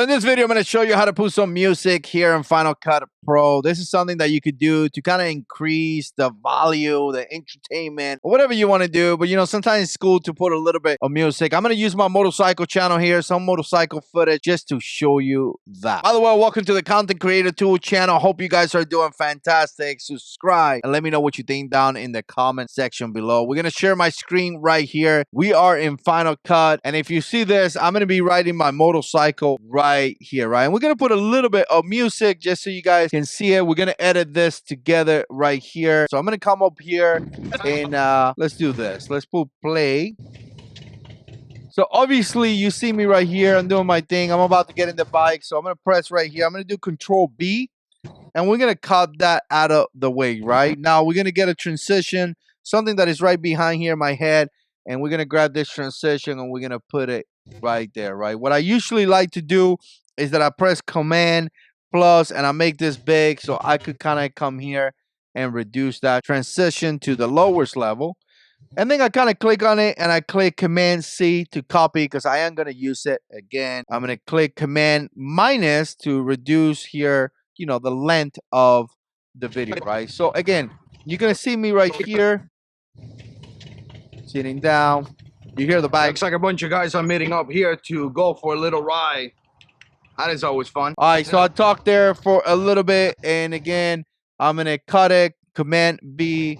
In this video, I'm going to show you how to put some music here in Final Cut Pro. This is something that you could do to kind of increase the value, the entertainment, or whatever you want to do. But, you know, sometimes it's cool to put a little bit of music. I'm going to use my motorcycle channel here, some motorcycle footage, just to show you that. By the way, welcome to the Content Creator Tool channel. Hope you guys are doing fantastic. Subscribe and let me know what you think down in the comment section below. We're going to share my screen right here. We are in Final Cut. And if you see this, I'm going to be riding my motorcycle right here, right? And we're going to put a little bit of music just so you guys can see it. We're going to edit this together right here. So I'm going to come up here and let's do this. Let's put play. So obviously you see me right here. I'm doing my thing. I'm about to get in the bike. So I'm going to press right here. I'm going to do Control B. And we're going to cut that out of the way, right? Now we're going to get a transition, something that is right behind here in my head. And we're going to grab this transition and we're going to put it right there, right? What I usually like to do is that I press Command plus and I make this big so I could kind of come here and reduce that transition to the lowest level. And then I kind of click on it and I click Command C to copy because I am going to use it again. I'm going to click Command minus to reduce here, you know, the length of the video, right? So again, you're going to see me right here, sitting down. You hear the bike. Looks like a bunch of guys are meeting up here to go for a little ride. That is always fun. All right, so I talked there for a little bit, and again, I'm gonna cut it. Command B.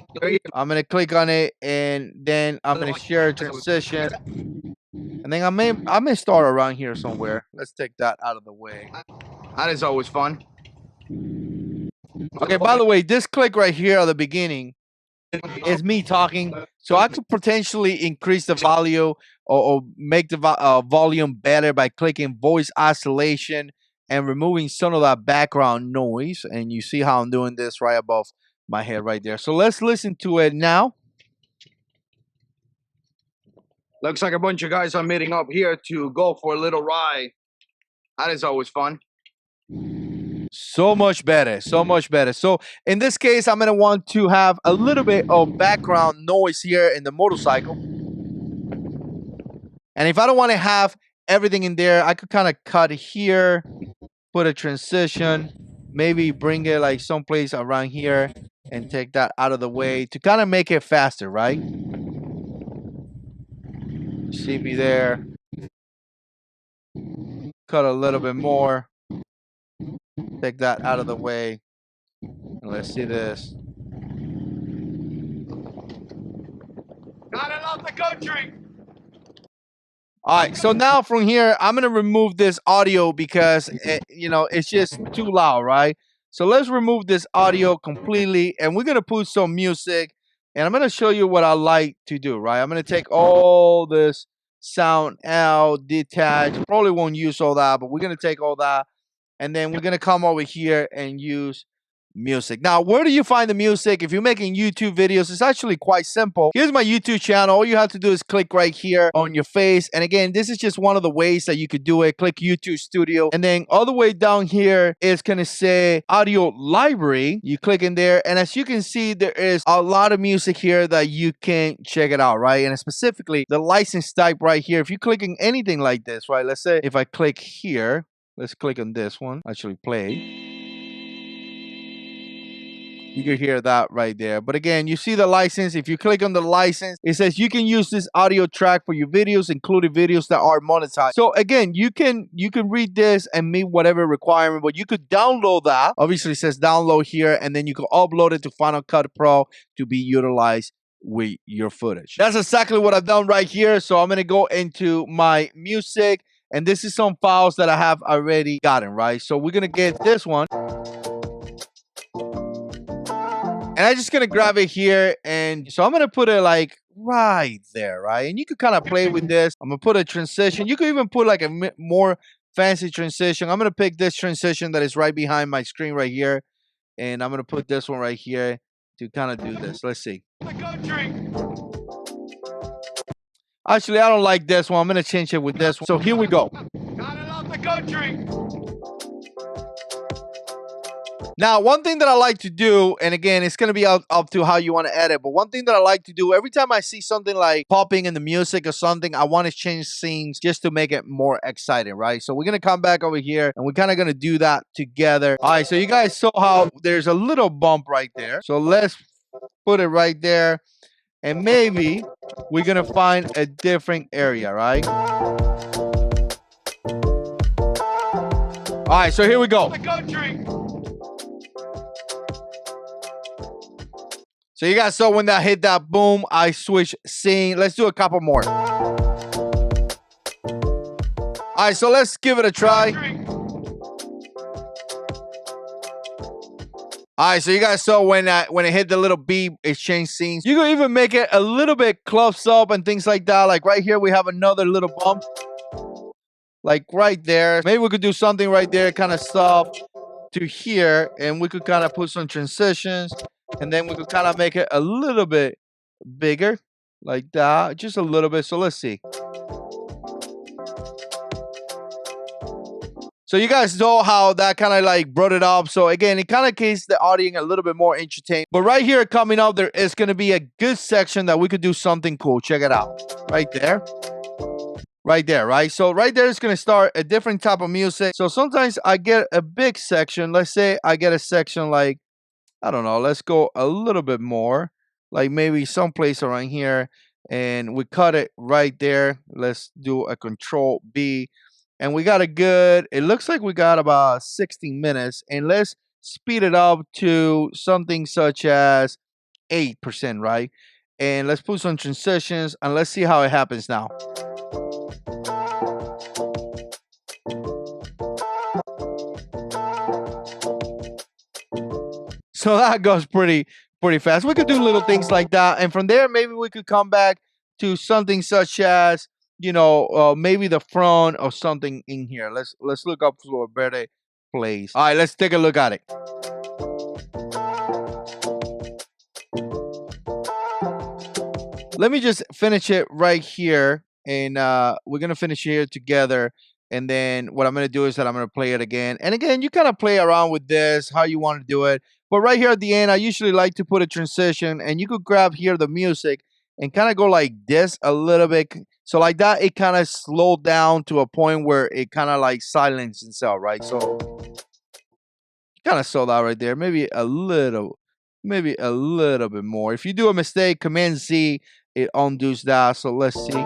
I'm gonna click on it, and then I'm gonna share a transition. And then I may start around here somewhere. Let's take that out of the way. That is always fun. Okay. By the way, this click right here at the beginning is me talking, so I could potentially increase the value or make the volume better by clicking voice isolation and removing some of that background noise. And you see how I'm doing this right above my head right there. So let's listen to it now. Looks like a bunch of guys are meeting up here to go for a little ride. That is always fun. So much better, so much better. So in this case, I'm gonna want to have a little bit of background noise here in the motorcycle. And if I don't want to have everything in there, I could kind of cut here, put a transition, maybe bring it like someplace around here and take that out of the way to kind of make it faster, right? See me there. Cut a little bit more. Take that out of the way. And let's see this. Gotta love the country. All right, so now from here, I'm going to remove this audio because, you know, it's just too loud, right? So let's remove this audio completely, and we're going to put some music, and I'm going to show you what I like to do, right? I'm going to take all this sound out, detach. Probably won't use all that, but we're going to take all that, and then we're going to come over here and use music. Now, where do you find the music? If you're making YouTube videos, it's actually quite simple. Here's my YouTube channel. All you have to do is click right here on your face. And again, this is just one of the ways that you could do it. Click YouTube Studio. And then all the way down here is going to say audio library. You click in there. And as you can see, there is a lot of music here that you can check it out, right? And specifically the license type right here. If you're clicking anything like this, right? Let's say if I click here, let's click on this one, actually play. You can hear that right there. But again, you see the license. If you click on the license, it says you can use this audio track for your videos, including videos that are monetized. So again, you can read this and meet whatever requirement, but you could download that. Obviously, it says download here, and then you can upload it to Final Cut Pro to be utilized with your footage. That's exactly what I've done right here. So I'm going to go into my music, and this is some files that I have already gotten, right? So we're going to get this one. And I'm just going to grab it here. And so I'm going to put it like right there, right? And you could kind of play with this. I'm going to put a transition. You could even put like a more fancy transition. I'm going to pick this transition that is right behind my screen right here. And I'm going to put this one right here to kind of do this. Let's see. Actually, I don't like this one. I'm going to change it with this one. So here we go. Gotta love the country. Now, one thing that I like to do, and again, it's going to be up to how you want to edit, but one thing that I like to do every time I see something like popping in the music or something, I want to change scenes just to make it more exciting, right? So we're going to come back over here and we're kind of going to do that together. All right, so you guys saw how there's a little bump right there. So let's put it right there. And maybe we're going to find a different area, right? All right, so here we go. So you guys saw when that hit that boom, I switched scene. Let's do a couple more. All right, so let's give it a try. All right, so you guys saw when it hit the little beep, it changed scenes. You can even make it a little bit close up and things like that. Like right here, we have another little bump. Like right there. Maybe we could do something right there, kind of soft to here, and we could kind of put some transitions, and then we could kind of make it a little bit bigger, like that, just a little bit. So let's see. So you guys know how that kind of like brought it up. So again, it kind of keeps the audience a little bit more entertained. But right here coming up, there is going to be a good section that we could do something cool. Check it out. Right there. Right there, right? So right there is going to start a different type of music. So sometimes I get a big section. Let's say I get a section like, I don't know, let's go a little bit more. Like maybe someplace around here. And we cut it right there. Let's do a Control B. And we got a good, it looks like we got about 16 minutes. And let's speed it up to something such as 8%, right? And let's put some transitions and let's see how it happens now. So that goes pretty fast. We could do little things like that. And from there, maybe we could come back to something such as, you know, maybe the front or something in here. Let's look up for a better place. All right, let's take a look at it. Let me just finish it right here. And we're going to finish here together. And then what I'm going to do is that I'm going to play it again. And again, you kind of play around with this, how you want to do it. But right here at the end, I usually like to put a transition. And you could grab here the music and kind of go like this a little bit. So like that, it kind of slowed down to a point where it kind of like silenced itself, right? So kind of saw that right there. Maybe a little bit more. If you do a mistake, Command Z, it undoes that. So let's see.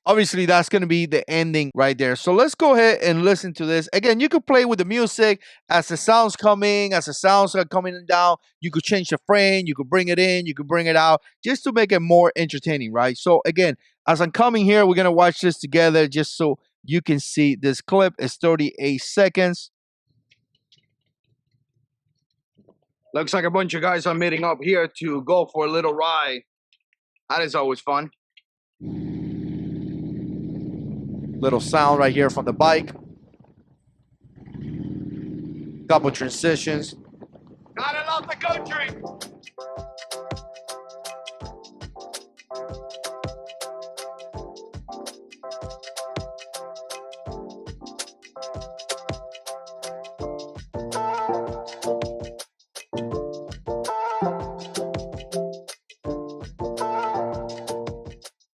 Obviously, that's going to be the ending right there. So let's go ahead and listen to this. Again, you could play with the music as the sound's coming, as the sounds are coming down. You could change the frame. You could bring it in. You could bring it out just to make it more entertaining, right? So again, as I'm coming here, we're going to watch this together just so you can see this clip. It's 38 seconds. Looks like a bunch of guys are meeting up here to go for a little ride. That is always fun. Little sound right here from the bike. Couple transitions. Gotta love the country.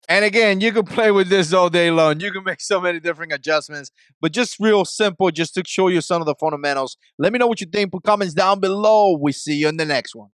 And again, you can play with this all day long. You can make so many different adjustments, but just real simple, just to show you some of the fundamentals. Let me know what you think. Put comments down below. We see you in the next one.